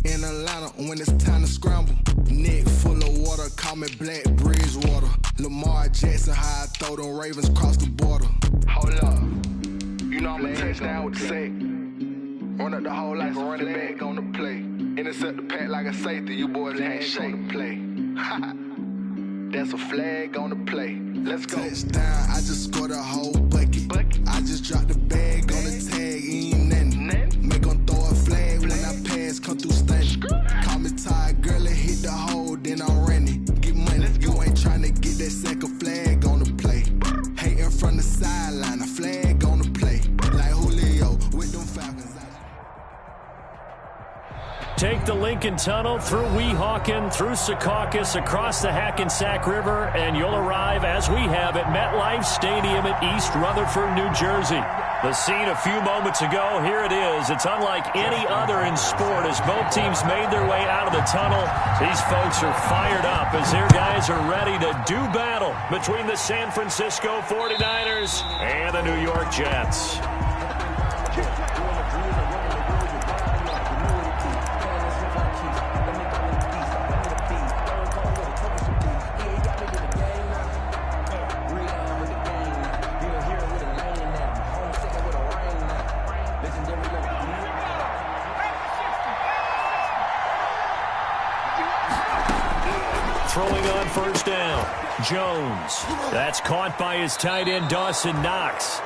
In Atlanta, when it's time to scramble. Neck full of water, call me Black Bridgewater. Lamar Jackson, how I throw them Ravens across the border. Hold up. You know I'm a touchdown with the sack. Run up the hole like a running back on the play. Intercept the pack like a safety, you boys ain't on the play. That's a flag on the play. Let's go. Touchdown, I just scored a whole bucket. I just dropped the bag on the tag, ain't nothing. Make them throw a flag when I pass, come through stunning. Call me tired, girl, and hit the hole, then I'm running. Get money, you ain't trying to get that second flag on the play. Hating from the sideline, a flag on the play. Like Julio with them Falcons. Take the Lincoln Tunnel through Weehawken, through Secaucus, across the Hackensack River, and you'll arrive, as we have, at MetLife Stadium at East Rutherford, New Jersey. The scene a few moments ago, here it is. It's unlike any other in sport as both teams made their way out of the tunnel. These folks are fired up as their guys are ready to do battle between the San Francisco 49ers and the New York Jets. Throwing on first down, Jones. That's caught by his tight end, Dawson Knox.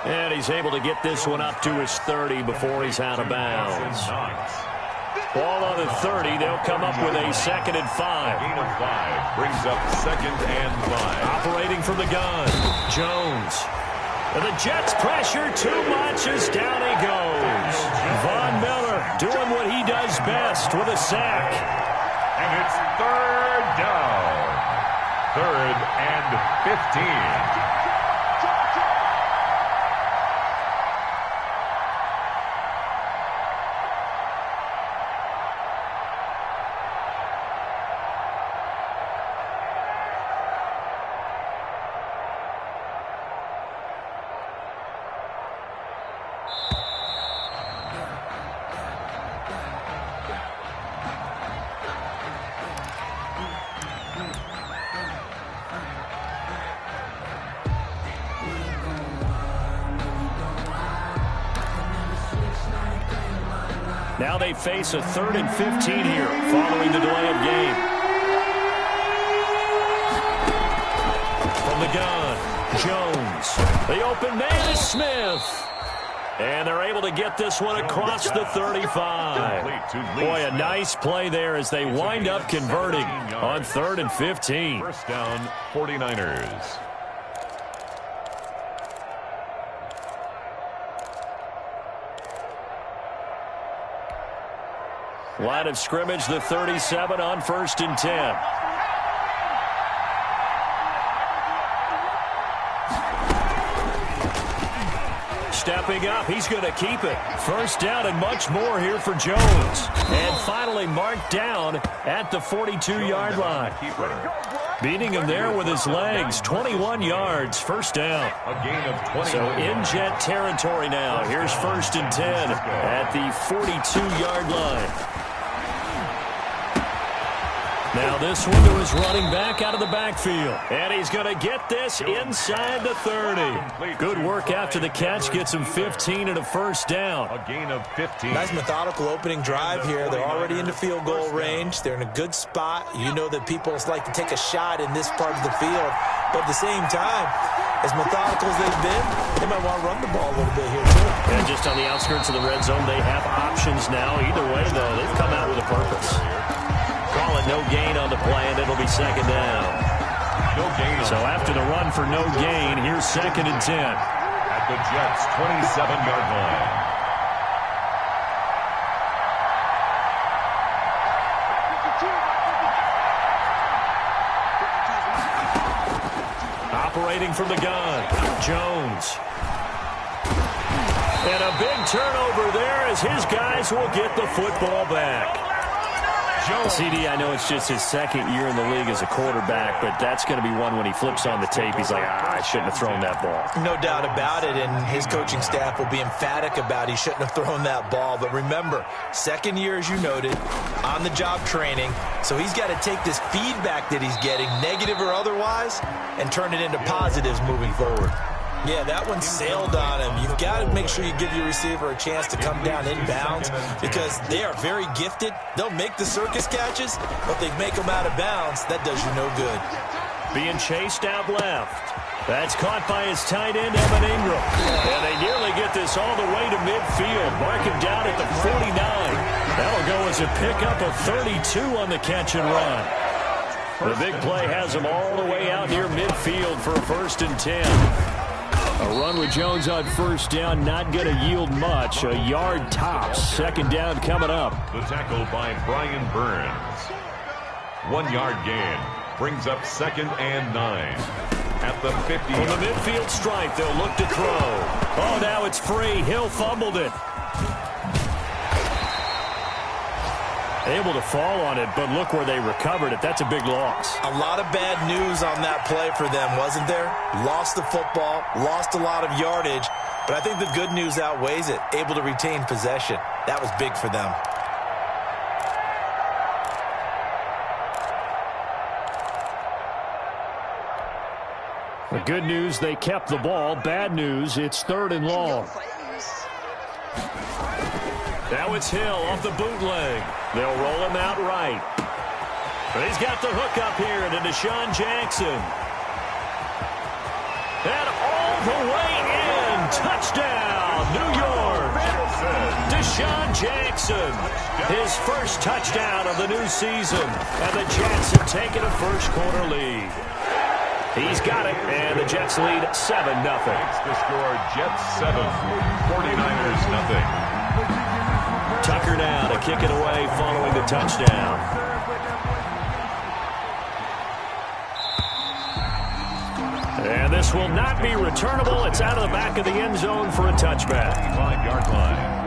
And he's able to get this one up to his 30 before he's out of bounds. Ball on the 30. They'll come up with a 2nd and 5. Gain of 5 brings up 2nd and 5. Operating from the gun, Jones. And the Jets pressure too much as down he goes. Von Miller doing what he does best with a sack. And it's 3rd down. 3rd and 15. Now they face a 3rd and 15 here following the delay of game. From the gun, Jones. The open man is Smith. And they're able to get this one across the 35. Boy, a nice play there as they wind up converting on 3rd and 15. First down, 49ers. Line of scrimmage, the 37 on 1st and 10. Stepping up, he's going to keep it. First down and much more here for Jones. And finally marked down at the 42-yard line. Beating him there with his legs, 21 yards, first down. A gain of 20. So in Jet territory now. Here's 1st and 10 at the 42-yard line. Now this one to his running back out of the backfield. And he's going to get this inside the 30. Good work after the catch. Gets him 15 and a first down. A gain of 15. Nice methodical opening drive here. They're already into field goal range. They're in a good spot. You know that people like to take a shot in this part of the field. But at the same time, as methodical as they've been, they might want to run the ball a little bit here too. And just on the outskirts of the red zone, they have options now. Either way, though, they've come out with a purpose. Call it no gain on the play, and it'll be 2nd down. No gain. So after the run for no gain, here's 2nd and 10. At the Jets' 27-yard line. Operating from the gun, Jones. And a big turnover there as his guys will get the football back. CD, I know it's just his second year in the league as a quarterback, but that's going to be one when he flips on the tape, he's like, I shouldn't have thrown that ball. No doubt about it, and his coaching staff will be emphatic about he shouldn't have thrown that ball. But remember, second year, as you noted, on-the-job training, so he's got to take this feedback that he's getting, negative or otherwise, and turn it into positives moving forward. Yeah, that one sailed on him. You've got to make sure you give your receiver a chance to come down inbounds because they are very gifted. They'll make the circus catches, but they make them out of bounds. That does you no good. Being chased out left. That's caught by his tight end, Evan Ingram. And they nearly get this all the way to midfield. Mark him down at the 49. That'll go as a pickup of 32 on the catch and run. The big play has him all the way out near midfield for a 1st and 10. A run with Jones on 1st down, not going to yield much. A yard tops. 2nd down coming up. The tackle by Brian Burns. 1 yard gain. Brings up 2nd and 9. At the 50. From the midfield stripe, they'll look to throw. Oh, now it's free. Hill fumbled it. Able to fall on it, but look where they recovered it. That's a big loss. A lot of bad news on that play for them, wasn't there? Lost the football, lost a lot of yardage, but I think the good news outweighs it. Able to retain possession. That was big for them. The good news, they kept the ball. Bad news, it's 3rd and long. Now it's Hill off the bootleg. They'll roll him out right. But he's got the hook up here to Deshaun Jackson. And all the way in. Touchdown, New York. Deshaun Jackson. His first touchdown of the new season. And the Jets have taken a first-quarter lead. He's got it, and the Jets lead 7-0. The score, Jets 7, 49ers nothing. Tucker now to kick it away following the touchdown. And this will not be returnable. It's out of the back of the end zone for a touchback. 5-yard line.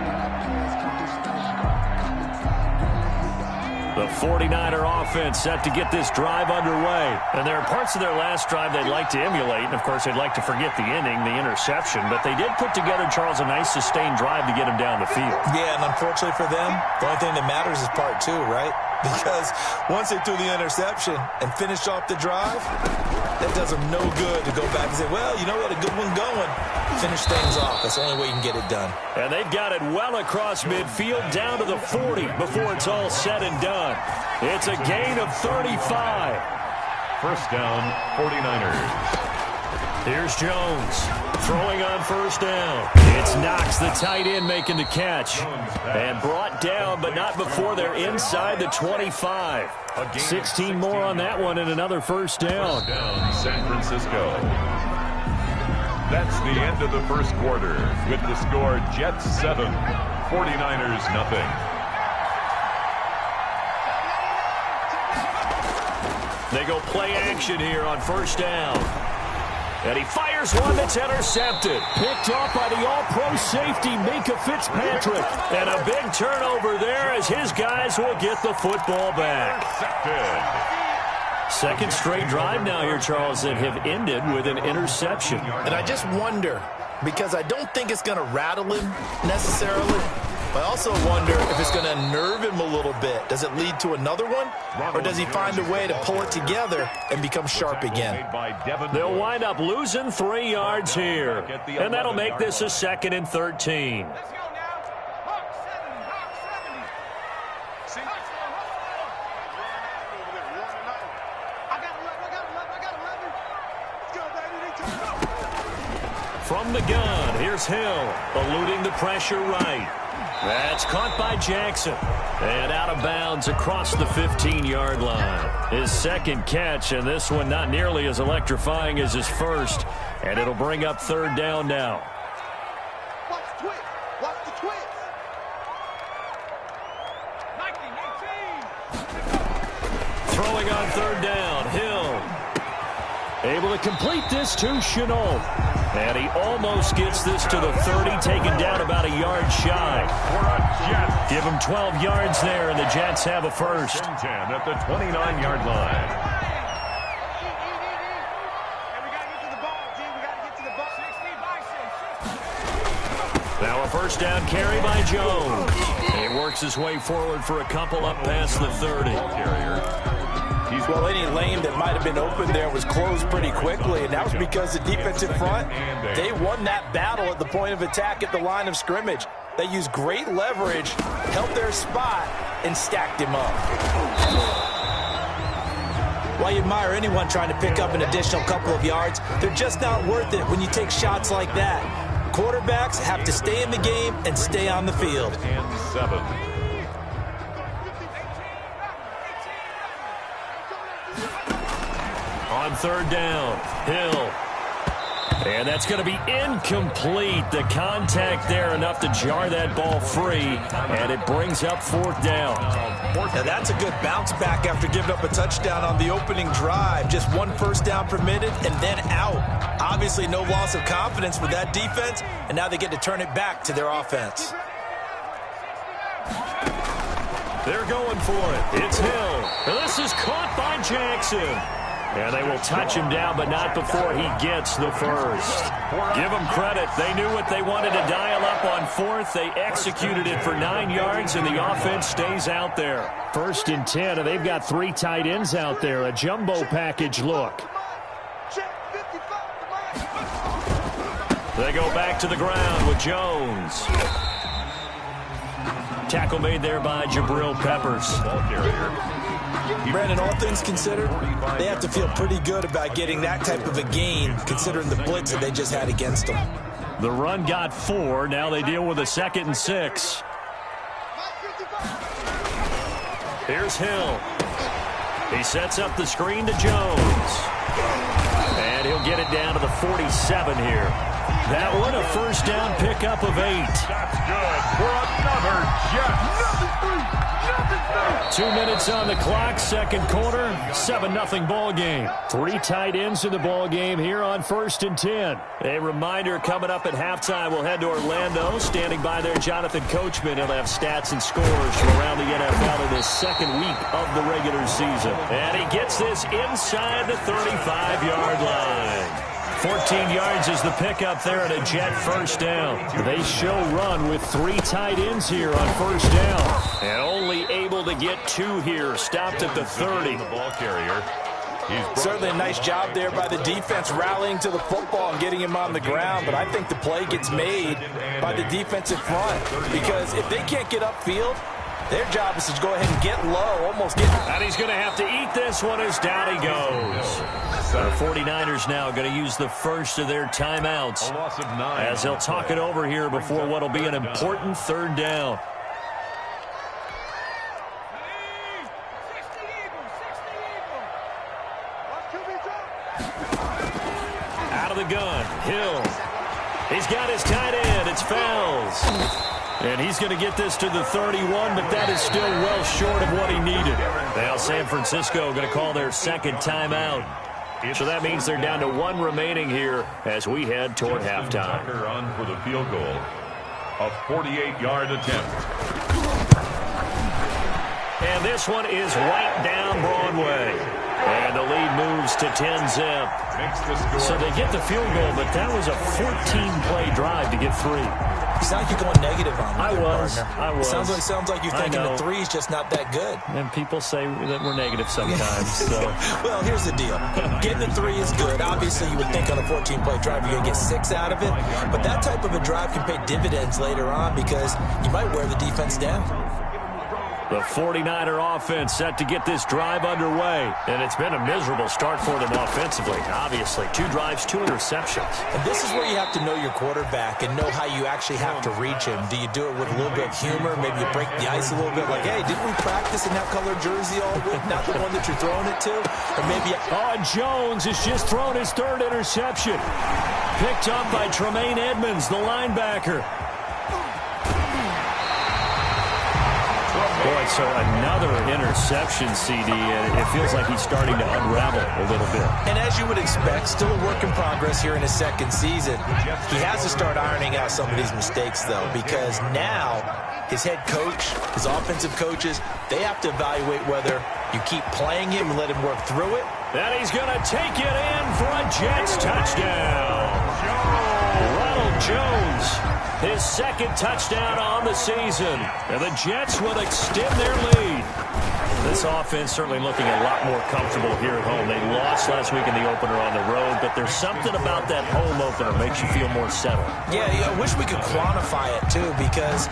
The 49er offense set to get this drive underway. And there are parts of their last drive they'd like to emulate. And, of course, they'd like to forget the inning, the interception. But they did put together, Charles, a nice sustained drive to get him down the field. Yeah, and unfortunately for them, the only thing that matters is part 2, right? Because once they threw the interception and finished off the drive, that does them no good to go back and say, well, you know, we had a good one going. Finish things off. That's the only way you can get it done. And they've got it well across midfield down to the 40 before it's all said and done. It's a gain of 35. 1st down, 49ers. Here's Jones throwing on 1st down. It's Knox, the tight end, making the catch. And brought down, but not before they're inside the 25. 16 more on that one and another 1st down. 1st down, San Francisco. That's the end of the 1st quarter with the score Jets 7, 49ers nothing. They go play action here on 1st down. And he fires one that's intercepted. Picked off by the all-pro safety, Minkah Fitzpatrick. And a big turnover there as his guys will get the football back. Second straight drive now here, Charles, that have ended with an interception. And I just wonder, because I don't think it's going to rattle him necessarily, I also wonder if it's going to unnerve him a little bit. Does it lead to another one? Or does he find a way to pull it together and become sharp again? They'll wind up losing 3 yards here. And that'll make this a 2nd and 13. From the gun, here's Hill, eluding the pressure right. That's caught by Jackson. And out of bounds across the 15-yard line. His 2nd catch, and this one not nearly as electrifying as his first. And it'll bring up 3rd down now. Watch the twist. Watch the twist. 19-18. Throwing on 3rd down, Hill. Able to complete this to Chenault. And he almost gets this to the 30, taken down about a yard shy. Give him 12 yards there, and the Jets have a first. 10 at the 29-yard line. Now a first down carry by Jones. And he works his way forward for a couple up past the 30. Well, any lane that might have been open there was closed pretty quickly, and that was because the defensive front, they won that battle at the point of attack at the line of scrimmage. They used great leverage, held their spot, and stacked him up. While you admire anyone trying to pick up an additional couple of yards, they're just not worth it when you take shots like that. Quarterbacks have to stay in the game and stay on the field. And 7. On third down, Hill. And that's going to be incomplete. The contact there enough to jar that ball free, and it brings up fourth down. Now that's a good bounce back after giving up a touchdown on the opening drive. Just one first down permitted and then out. Obviously no loss of confidence with that defense, and now they get to turn it back to their offense. They're going for it. It's Hill. And this is caught by Jackson. And they will touch him down, but not before he gets the first. Give them credit. They knew what they wanted to dial up on fourth. They executed it for 9 yards, and the offense stays out there. 1st and 10, and they've got 3 tight ends out there. A jumbo package look. They go back to the ground with Jones. Tackle made there by Jabril Peppers. Ball carrier. Brandon, all things considered, they have to feel pretty good about getting that type of a gain, considering the blitz that they just had against them. The run got 4. Now they deal with a 2nd and 6. Here's Hill. He sets up the screen to Jones. And he'll get it down to the 47 here. That one, a first down pickup of 8. That's good for another Jet. 2 minutes on the clock, second quarter, 7-0 ball game. 3 tight ends in the ball game here on 1st and 10. A reminder coming up at halftime, we'll head to Orlando. Standing by there, Jonathan Coachman. He'll have stats and scores from around the NFL in this second week of the regular season. And he gets this inside the 35-yard line. 14 yards is the pickup there at a Jet first down. They show run with 3 tight ends here on first down. And only able to get 2 here. Stopped at the 30. The ball carrier. Certainly a nice job there by the defense rallying to the football and getting him on the ground. But I think the play gets made by the defensive front. Because if they can't get upfield, their job is to go ahead and get low, almost get... And he's going to have to eat this one as down he goes. The 49ers now going to use the first of their timeouts as they'll talk it over here before what will be an important third down. Out of the gun, Hill. He's got his tight end. It's Fells. And he's going to get this to the 31, but that is still well short of what he needed. Now San Francisco going to call their second timeout. So that means they're down to 1 remaining here as we head toward halftime. On for the field goal. A 48-yard attempt. And this one is right down Broadway. And the lead moves to 10-zip. So they get the field goal, but that was a 14-play drive to get 3. It's not like you're going negative on I was. Sounds like you're thinking the 3 is just not that good. And people say that we're negative sometimes. So. Well, here's the deal. Getting the 3 is good. Obviously, you would think on a 14-play drive you're going to get 6 out of it. But that type of a drive can pay dividends later on because you might wear the defense down. The 49er offense set to get this drive underway. And it's been a miserable start for them offensively, obviously. 2 drives, 2 interceptions. And this is where you have to know your quarterback and know how you actually have to reach him. Do you do it with a little bit of humor? Maybe you break the ice a little bit like, hey, didn't we practice in that color jersey all week? Not the one that you're throwing it to? Or maybe... Jones has just thrown his 3rd interception. Picked up by Tremaine Edmonds, the linebacker. Boy, so another interception, CD, and it feels like he's starting to unravel a little bit. And as you would expect, still a work in progress here in his second season. He has to start ironing out some of these mistakes, though, because now his head coach, his offensive coaches, they have to evaluate whether you keep playing him and let him work through it. And he's going to take it in for a Jets touchdown. Ronald Jones, his second touchdown on the season. And the Jets will extend their lead. This offense certainly looking a lot more comfortable here at home. They lost last week in the opener on the road, but there's something about that home opener makes you feel more settled. Yeah, I wish we could quantify it, too, because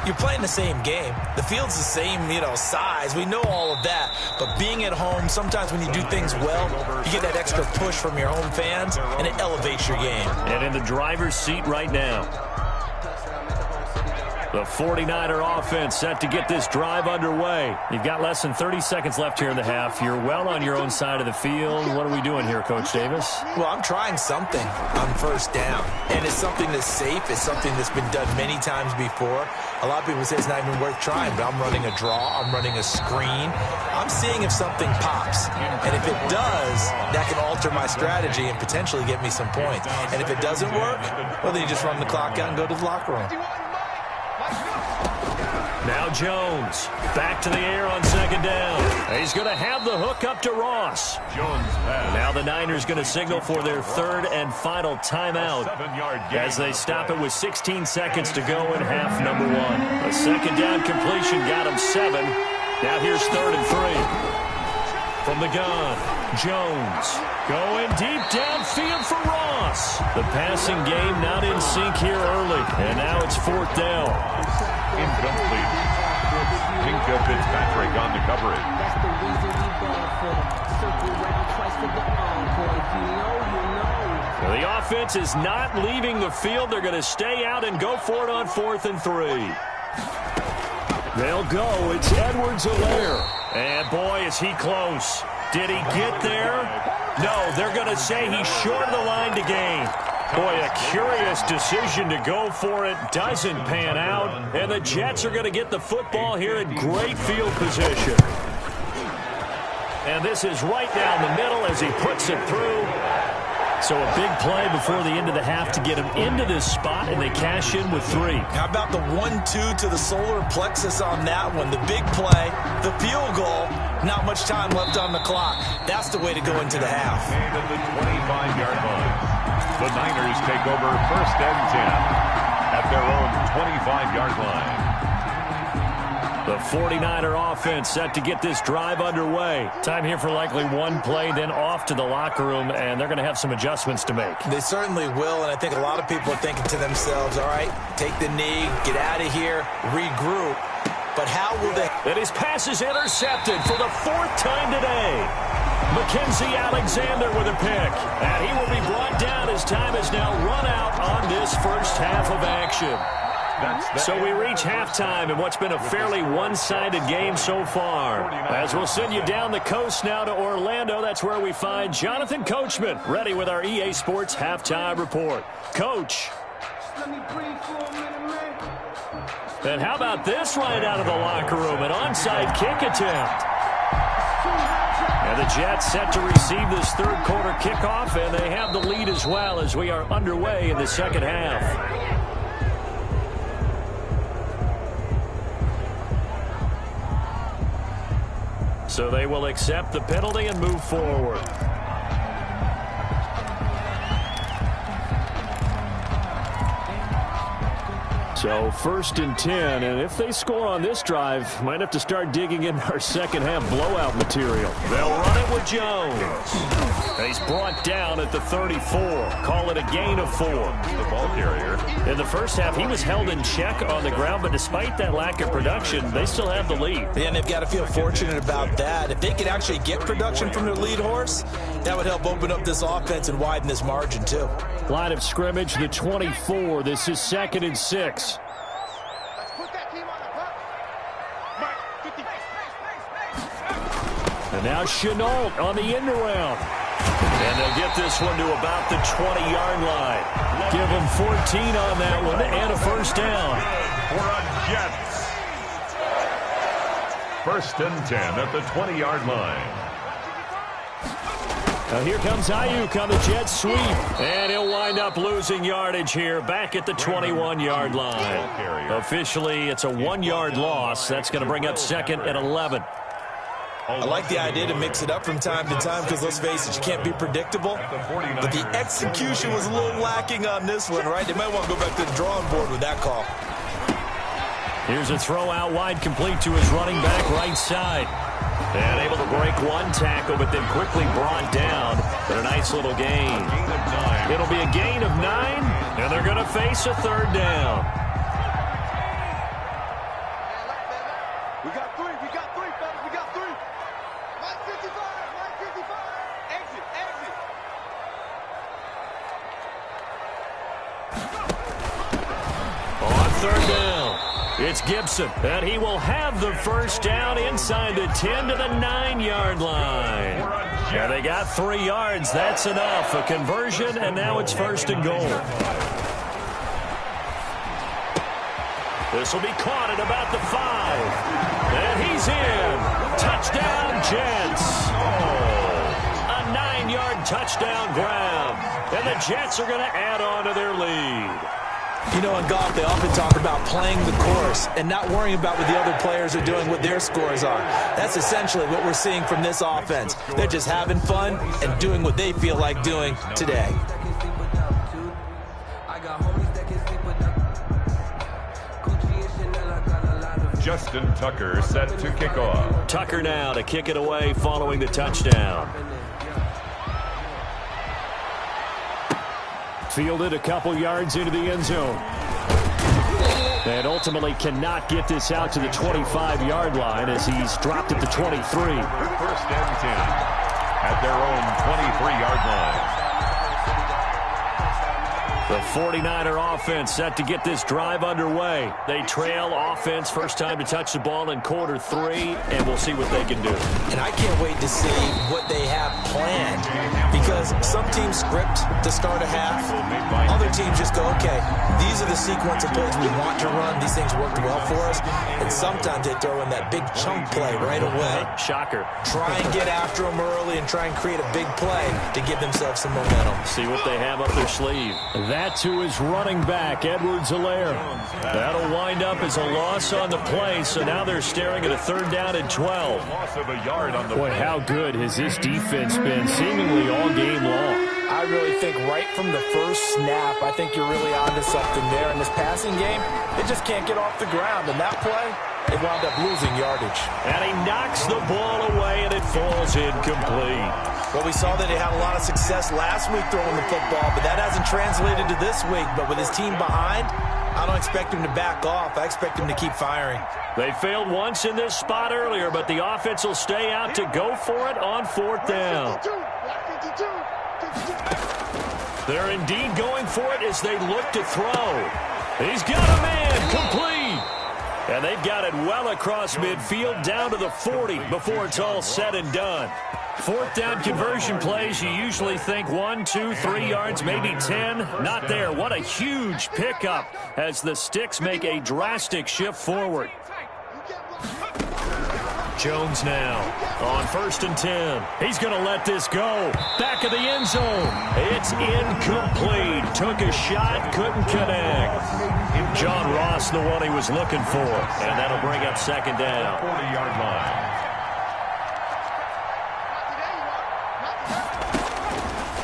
you're playing the same game. The field's the same, size. We know all of that. But being at home, sometimes when you do things well, you get that extra push from your home fans, and it elevates your game. And in the driver's seat right now, the 49er offense set to get this drive underway. You've got less than 30 seconds left here in the half. You're well on your own side of the field. What are we doing here, Coach Davis? Well, I'm trying something on first down. And it's something that's safe. It's something that's been done many times before. A lot of people say it's not even worth trying, but I'm running a draw. I'm running a screen. I'm seeing if something pops. And if it does, that can alter my strategy and potentially get me some points. And if it doesn't work, well, then you just run the clock out and go to the locker room. Now Jones, back to the air on second down. He's going to have the hook up to Ross. Now the Niners going to signal for their third and final timeout as they stop it with 16 seconds to go in half number one. A second down completion got him 7. Now here's 3rd and 3. From the gun, Jones going deep downfield for Ross. The passing game not in sync here early, and now it's 4th down. Incomplete. Minka Fitzpatrick on the coverage. That's the reason we ball for them. Circle around twice for the encore. If you know, you know. Well, the offense is not leaving the field. They're going to stay out and go for it on 4th and 3. They'll go. It's Edwards-Helaire. And, boy, is he close. Did he get there? No, they're going to say he's short of the line to gain. Boy, a curious decision to go for it. Doesn't pan out. And the Jets are going to get the football here in great field position. And this is right down the middle as he puts it through. So a big play before the end of the half to get him into this spot, and they cash in with 3. How about the 1-2 to the solar plexus on that one? The big play, the field goal, not much time left on the clock. That's the way to go into the half. And at the 25-yard line, the Niners take over 1st and 10 at their own 25-yard line. The 49er offense set to get this drive underway. Time here for likely one play, then off to the locker room, and they're going to have some adjustments to make. They certainly will, and I think a lot of people are thinking to themselves, all right, take the knee, get out of here, regroup. But how will they? And his pass is intercepted for the 4th time today. Mackenzie Alexander with a pick. And he will be brought down as time has now run out on this first half of action. So we reach halftime in what's been a fairly one-sided game so far. As we'll send you down the coast now to Orlando, that's where we find Jonathan Coachman, ready with our EA Sports Halftime Report. Coach. And how about this right out of the locker room, an onside kick attempt. And the Jets set to receive this third quarter kickoff, and they have the lead as well as we are underway in the second half. So they will accept the penalty and move forward. So 1st and 10, and if they score on this drive, might have to start digging in our second half blowout material. They'll run it with Jones. And he's brought down at the 34. Call it a gain of 4. The ball carrier. In the first half, he was held in check on the ground, but despite that lack of production, they still have the lead. Yeah, and they've got to feel fortunate about that. If they could actually get production from their lead horse, that would help open up this offense and widen this margin, too. Line of scrimmage, the 24. This is 2nd and 6. And now Chenault on the end around. And they'll get this one to about the 20-yard line. Give them 14 on that one and a first down. For a Jets. First and 10 at the 20-yard line. Now here comes Ayuk on the jet sweep. And he'll wind up losing yardage here back at the 21-yard line. Officially, it's a 1-yard loss. That's going to bring up second and 11. I like the idea to mix it up from time to time because, let's face it, you can't be predictable. But the execution was a little lacking on this one, right? They might want to go back to the drawing board with that call. Here's a throw out wide, complete to his running back right side. And able to break one tackle, but then quickly brought down. But a nice little gain. It'll be a gain of 9, and they're going to face a third down. We got three, fellas. We got three. 155. Exit. On third down, it's Gibson, and he will have the first down inside the 10 to the 9-yard line. Yeah, they got 3 yards. That's enough. A conversion, and now it's first and goal. This will be caught at about the 5. And he's in. Touchdown, Jets. A 9-yard touchdown grab. And the Jets are going to add on to their lead. You know, in golf, they often talk about playing the course and not worrying about what the other players are doing, what their scores are. That's essentially what we're seeing from this offense. They're just having fun and doing what they feel like doing today. Justin Tucker set to kick off. Tucker now to kick it away following the touchdown. Fielded a couple yards into the end zone. And ultimately cannot get this out to the 25-yard line as he's dropped at the 23. First and 10 at their own 23-yard line. The 49er offense set to get this drive underway. They trail offense first time to touch the ball in quarter 3, and we'll see what they can do. And I can't wait to see what they have planned, because some teams script to start a half. Other teams just go, okay, these are the sequence of plays we want to run. These things worked well for us. And sometimes they throw in that big chunk play right away. Shocker. Try and get after them early and try and create a big play to give themselves some momentum. See what they have up their sleeve. That to his running back, Edwards-Helaire. That'll wind up as a loss on the play, so now they're staring at a third down and 12. Loss of a yard on the Boy, how good has this defense been seemingly all game long? I really think right from the first snap, I think you're really onto something there. In this passing game, they just can't get off the ground. And that play, they wound up losing yardage. And he knocks the ball away, and it falls incomplete. Well, we saw that he had a lot of success last week throwing the football, but that hasn't translated to this week. But with his team behind, I don't expect him to back off. I expect him to keep firing. They failed once in this spot earlier, but the offense will stay out to go for it on fourth down. They're indeed going for it as they look to throw. He's got a man, complete. And they've got it well across midfield down to the 40 before it's all said and done. Fourth down conversion plays, you usually think 1, 2, 3 yards, maybe 10. Not there. What a huge pickup as the Sticks make a drastic shift forward. Jones now on first and 10. He's going to let this go. Back of the end zone. It's incomplete. Took a shot, couldn't connect. John Ross, the one he was looking for. And that'll bring up second down. 40-yard line.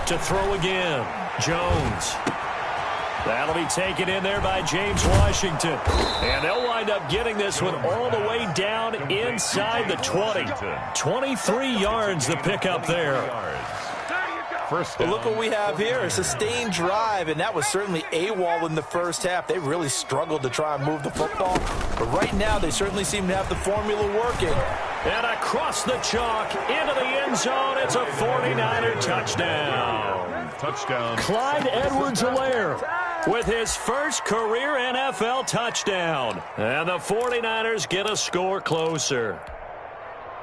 To throw again, Jones. That'll be taken in there by James Washington. And they'll wind up getting this one all the way down inside the 20. 23 yards the pickup there. But look what we have here, a sustained drive, and that was certainly AWOL in the first half. They really struggled to try and move the football. But right now, they certainly seem to have the formula working. And across the chalk, into the end zone, it's a 49er touchdown. Clyde Edwards-Helaire with his first career NFL touchdown. And the 49ers get a score closer.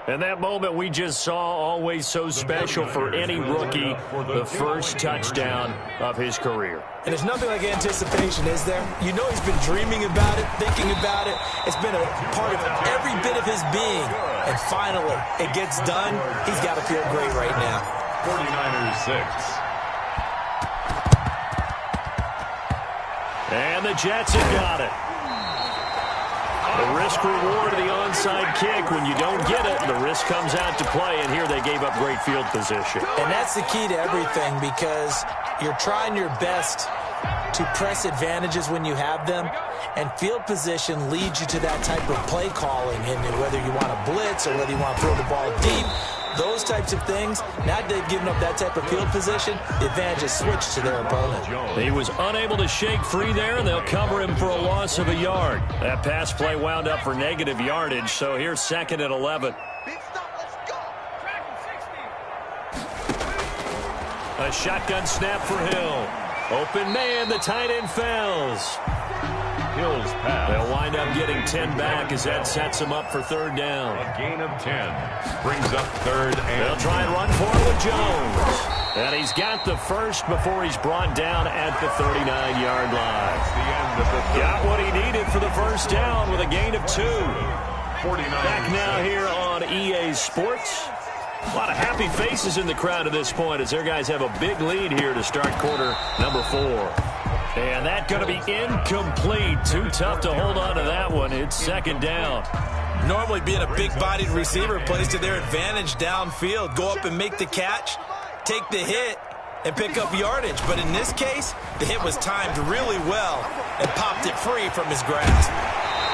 And that moment we just saw, always so special for any rookie, the first touchdown of his career. And there's nothing like anticipation, is there? You know he's been dreaming about it, thinking about it. It's been a part of every bit of his being. And finally, it gets done. He's got to feel great right now. 49ers 6. And the Jets have got it. The risk-reward of the onside kick. When you don't get it, the risk comes out to play, and here they gave up great field position. And that's the key to everything, because you're trying your best to press advantages when you have them, and field position leads you to that type of play calling, and whether you want to blitz or whether you want to throw the ball deep, those types of things. Now they've given up that type of field position, the advantage is switched to their opponent. He was unable to shake free there, and they'll cover him for a loss of a yard. That pass play wound up for negative yardage, so here's 2nd and 11. Big stop, let's go. A shotgun snap for Hill. Open man, the tight end fells. Hill's pass. They'll wind up getting 10 back as that sets them up for 3rd down. A gain of 10. Brings up 3rd and... They'll try and run for it with Jones. And he's got the first before he's brought down at the 39-yard line. That's the end of the third. Got what he needed for the first down with a gain of 2. 49ers Back now here on EA Sports. A lot of happy faces in the crowd at this point as their guys have a big lead here to start quarter number 4. And that's going to be incomplete. Too tough to hold on to that one. It's 2nd down. Normally being a big-bodied receiver plays to their advantage downfield. Go up and make the catch, take the hit, and pick up yardage. But in this case, the hit was timed really well and popped it free from his grasp.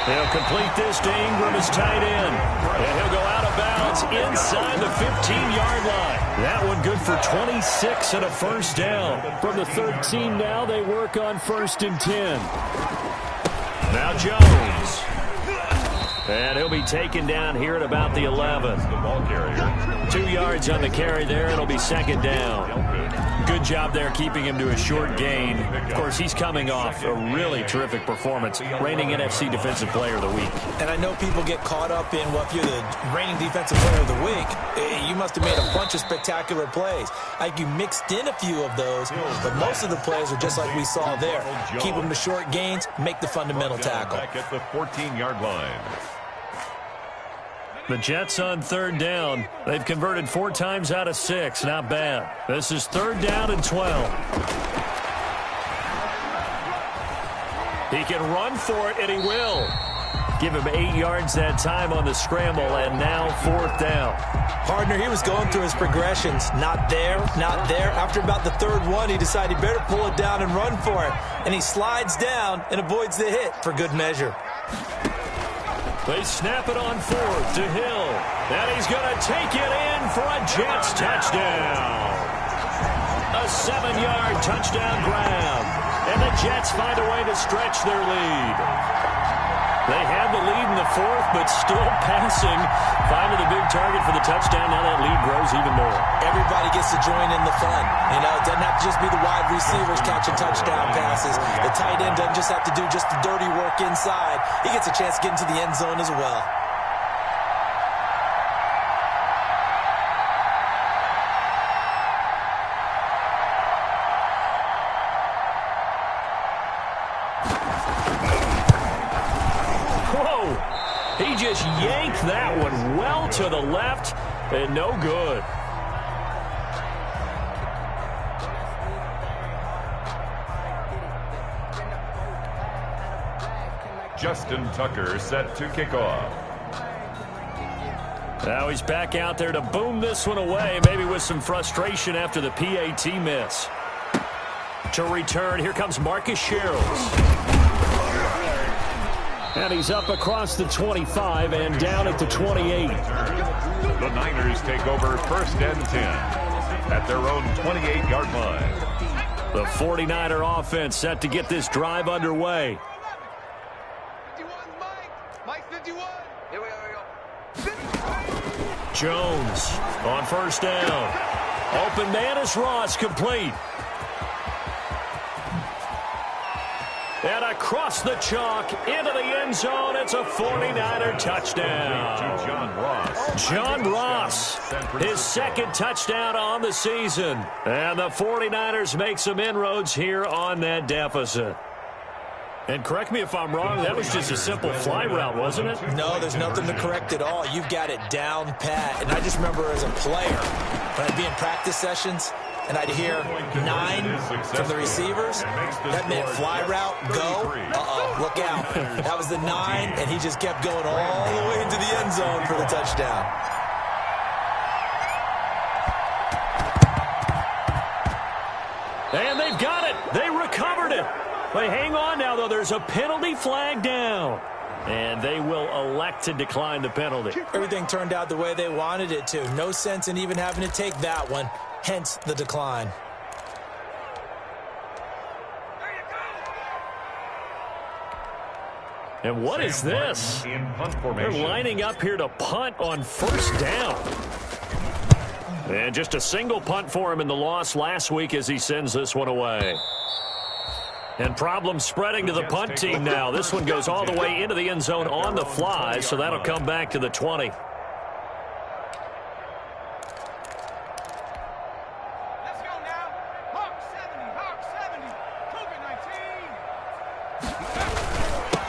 He'll complete this to Ingram as tight end. And he'll go out of bounds inside the 15-yard line. That one good for 26 and a first down. From the 13 now, they work on 1st and 10. Now Jones. And he'll be taken down here at about the 11. The ball carrier. 2 yards on the carry there. It'll be 2nd down. Good job there keeping him to a short gain. Of course, he's coming off a really terrific performance, reigning NFC Defensive Player of the Week. And I know people get caught up in, well, if you're the reigning Defensive Player of the Week, you must have made a bunch of spectacular plays. Like you mixed in a few of those, but most of the plays are just like we saw there. Keep them to short gains, make the fundamental tackle. Back at the 14-yard line. The Jets on 3rd down. They've converted 4 times out of 6. Not bad. This is 3rd down and 12. He can run for it, and he will. Give him 8 yards that time on the scramble, and now 4th down. Partner, he was going through his progressions. Not there, not there. After about the 3rd one, he decided he better pull it down and run for it. And he slides down and avoids the hit for good measure. They snap it on 4th to Hill. And he's going to take it in for a Jets touchdown. A 7-yard touchdown grab. And the Jets find a way to stretch their lead. They have the lead in the 4th, but still passing. Finding the big target for the touchdown. Now that lead grows even more. Everybody gets to join in the fun. You know, it doesn't have to just be the wide receivers catching touchdown passes. The tight end doesn't just have to do just the dirty work inside. He gets a chance to get into the end zone as well. He just yanked that one well to the left, and no good. Justin Tucker set to kick off. Now he's back out there to boom this one away, maybe with some frustration after the PAT miss. To return, here comes Marcus Sherrills. And he's up across the 25 and down at the 28. The Niners take over 1st and 10 at their own 28-yard line. The 49er offense set to get this drive underway. 51, Mike 51. Here we go. Jones on 1st down. Open man is Ross, complete. And a across the chalk, into the end zone. It's a 49er touchdown. John Ross, his second touchdown on the season. And the 49ers make some inroads here on that deficit. And correct me if I'm wrong, that was just a simple fly route, wasn't it? No, there's nothing to correct at all. You've got it down pat. And I just remember as a player, when I'd be in practice sessions, and I'd hear 9 from the receivers, that meant fly route, go, look out. That was the 9, and he just kept going all the way into the end zone for the touchdown. And they've got it. They recovered it. But hang on now, though. There's a penalty flag down. And they will elect to decline the penalty. Everything turned out the way they wanted it to. No sense in even having to take that one. Hence the decline. And what is this? They're lining up here to punt on first down. And just a single punt for him in the loss last week as he sends this one away. And problems spreading to the punt team now. This one goes all the way into the end zone on the fly, so that'll come back to the 20. Let's go now. Hawk 70, Cougar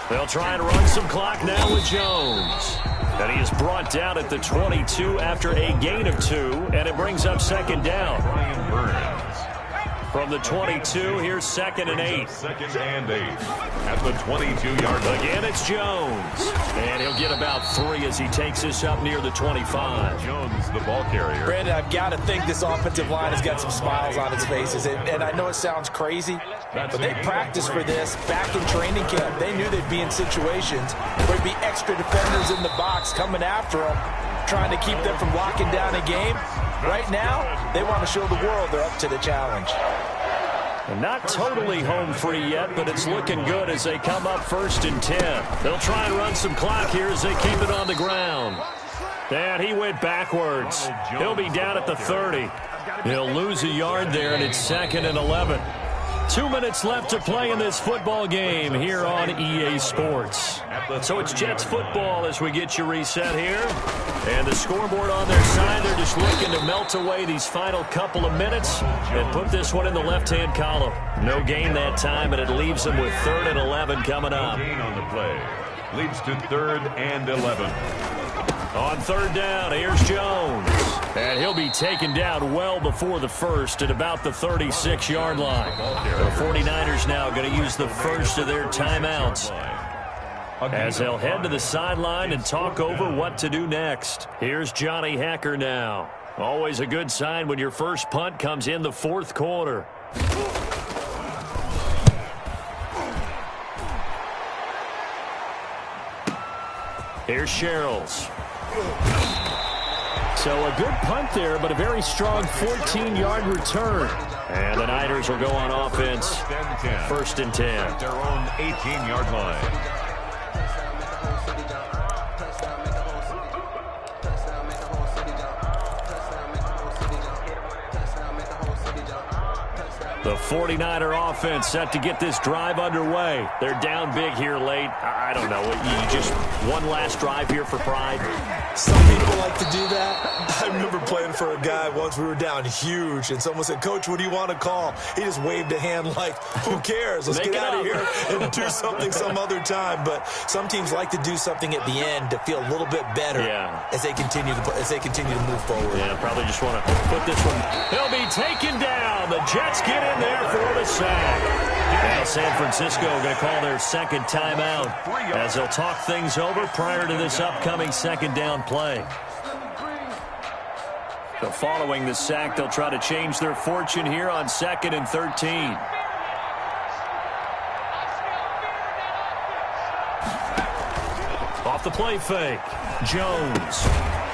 19. They'll try and run some clock now with Jones. And he is brought down at the 22 after a gain of 2, and it brings up second down. Brian Burns. From the 22, here's 2nd and 8. 2nd and 8 at the 22-yard line. Again, it's Jones. And he'll get about 3 as he takes this up near the 25. Jones, the ball carrier. Brandon, I've got to think this offensive line has got some smiles on its faces. And I know it sounds crazy, but they practiced for this back in training camp. They knew they'd be in situations where there'd be extra defenders in the box coming after them, trying to keep them from locking down a game. Right now, they want to show the world they're up to the challenge. And not totally home free yet, but it's looking good as they come up 1st and 10. They'll try and run some clock here as they keep it on the ground. And he went backwards. He'll be down at the 30. He'll lose a yard there, and it's 2nd and 11. 2 minutes left to play in this football game here on EA Sports. So it's Jets football as we get you reset here. And the scoreboard on their side, they're just looking to melt away these final couple of minutes and put this one in the left-hand column. No gain that time, and it leaves them with 3rd and 11 coming up. Gain on the play. Leads to 3rd and 11. On 3rd down, here's Jones. And he'll be taken down well before the 1st at about the 36-yard line. The 49ers now going to use the first of their timeouts as they'll head to the sideline and talk over what to do next. Here's Johnny Hecker now. Always a good sign when your first punt comes in the 4th quarter. Here's Sherrills. So a good punt there, but a very strong 14-yard return. And the Niners will go on offense. 1st and 10. At their own 18-yard line. The 49er offense set to get this drive underway. They're down big here late. I don't know. You just one last drive here for pride. Some people like to do that. I remember playing for a guy once. We were down huge, and someone said, "Coach, what do you want to call?" He just waved a hand like, "Who cares? Let's get out of here and do something some other time." But some teams like to do something at the end to feel a little bit better as they continue to move forward. Yeah, probably just want to put this one. He'll be taken down. The Jets get in there for the sack. Now San Francisco going to call their 2nd timeout as they'll talk things over prior to this upcoming 2nd down play. So following the sack, they'll try to change their fortune here on 2nd and 13. Off the play fake. Jones.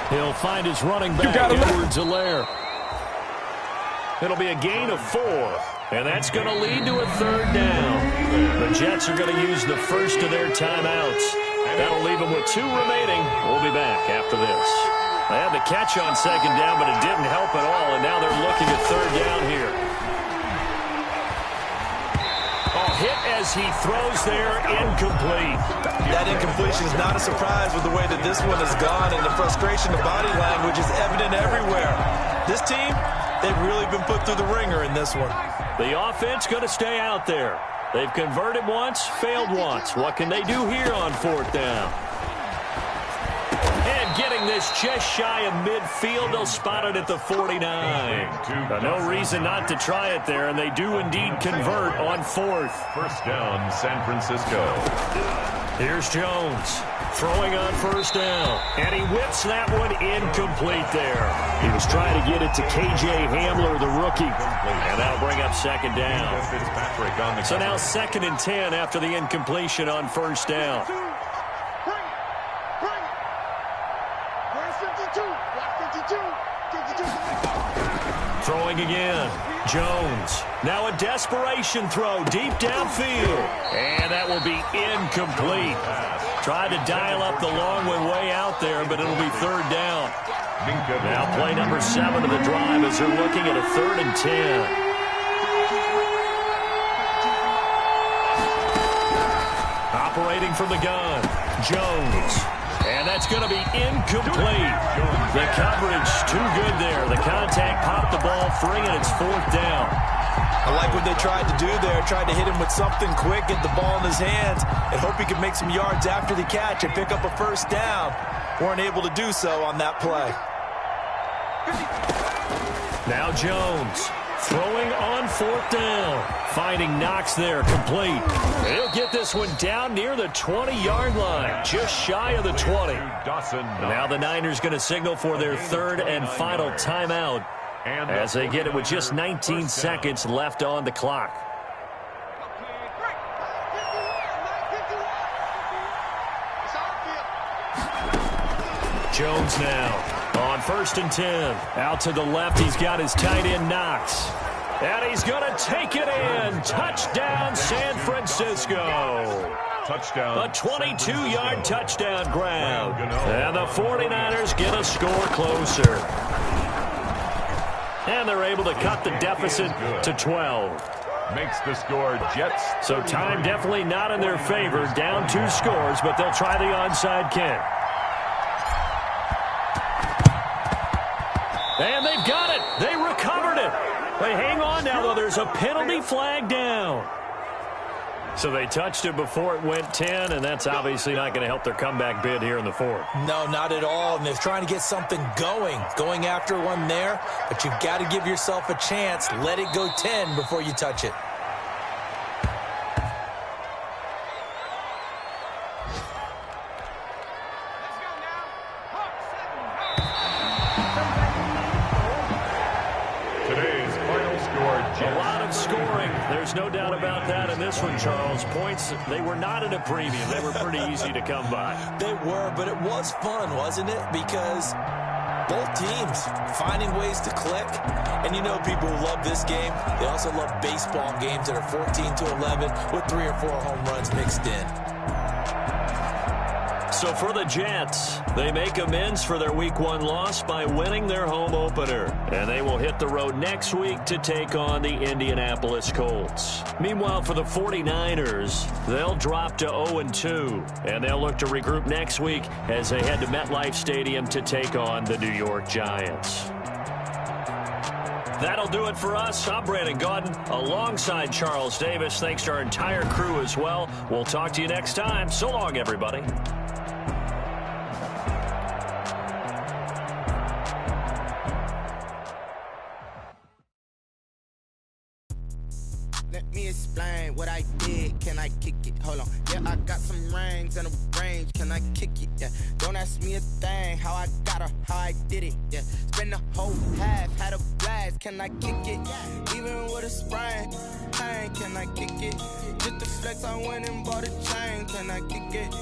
He'll find his running back, Edwards-Helaire. It'll be a gain of 4, and that's going to lead to a 3rd down. The Jets are going to use the first of their timeouts. That'll leave them with 2 remaining. We'll be back after this. They had the catch on 2nd down, but it didn't help at all, and now they're looking at 3rd down here. Oh, hit as he throws there, incomplete. That incompletion is not a surprise with the way that this one has gone, and the frustration of body language is evident everywhere. This team, they've really been put through the ringer in this one. The offense going to stay out there. They've converted once, failed once. What can they do here on 4th down? And getting this just shy of midfield, they'll spot it at the 49. No reason not to try it there, and they do indeed convert on 4th. First down, San Francisco. Here's Jones throwing on 1st down, and he whips that one incomplete there. He was trying to get it to K.J. Hamler, the rookie, and that'll bring up 2nd down. So now 2nd and 10 after the incompletion on 1st down. Throwing again. Jones. Now a desperation throw deep downfield. And that will be incomplete. Tried to dial up the long one way out there, but it'll be 3rd down. Now play number 7 of the drive as they're looking at a 3rd and 10. Operating from the gun. Jones. And that's going to be incomplete. The coverage too good there. The contact popped the ball free, and it's 4th down. I like what they tried to do there. Tried to hit him with something quick, get the ball in his hands, and hope he could make some yards after the catch and pick up a 1st down. Weren't able to do so on that play. Now Jones throwing on 4th down. Finding Knox there, complete. He'll get this one down near the 20-yard line, just shy of the 20. Now the Niners going to signal for their 3rd and final timeout as they get it with just 19 seconds left on the clock. Jones now on 1st and 10. Out to the left, he's got his tight end Knox. And he's going to take it in. Touchdown, San Francisco. Touchdown. A 22-yard touchdown grab. And the 49ers get a score closer. And they're able to cut the deficit to 12. Makes the score Jets. So time definitely not in their favor. Down 2 scores, but they'll try the onside kick. And they've got it. They recovered it. Hey, hang on now, though. There's a penalty flag down. So they touched it before it went 10, and that's obviously not going to help their comeback bid here in the 4th. No, not at all. And they're trying to get something going after one there. But you've got to give yourself a chance. Let it go 10 before you touch it. There's no doubt about that in this one, Charles. Points, they were not at a premium. They were pretty easy to come by. They were, but it was fun, wasn't it? Because both teams finding ways to click. And you know people who love this game, they also love baseball games that are 14-11 with 3 or 4 home runs mixed in. So for the Jets, they make amends for their Week 1 loss by winning their home opener. And they will hit the road next week to take on the Indianapolis Colts. Meanwhile, for the 49ers, they'll drop to 0-2. And they'll look to regroup next week as they head to MetLife Stadium to take on the New York Giants. That'll do it for us. I'm Brandon Gaudin alongside Charles Davis. Thanks to our entire crew as well. We'll talk to you next time. So long, everybody. Let me explain what I did. Can I kick it? Hold on. Yeah, I got some rings and a range. Can I kick it? Yeah. Don't ask me a thing. How I got her, how I did it. Yeah. Spend the whole half, had a blast. Can I kick it? Even with a sprain. Pain, can I kick it? Just the flex, I went and bought a chain. Can I kick it?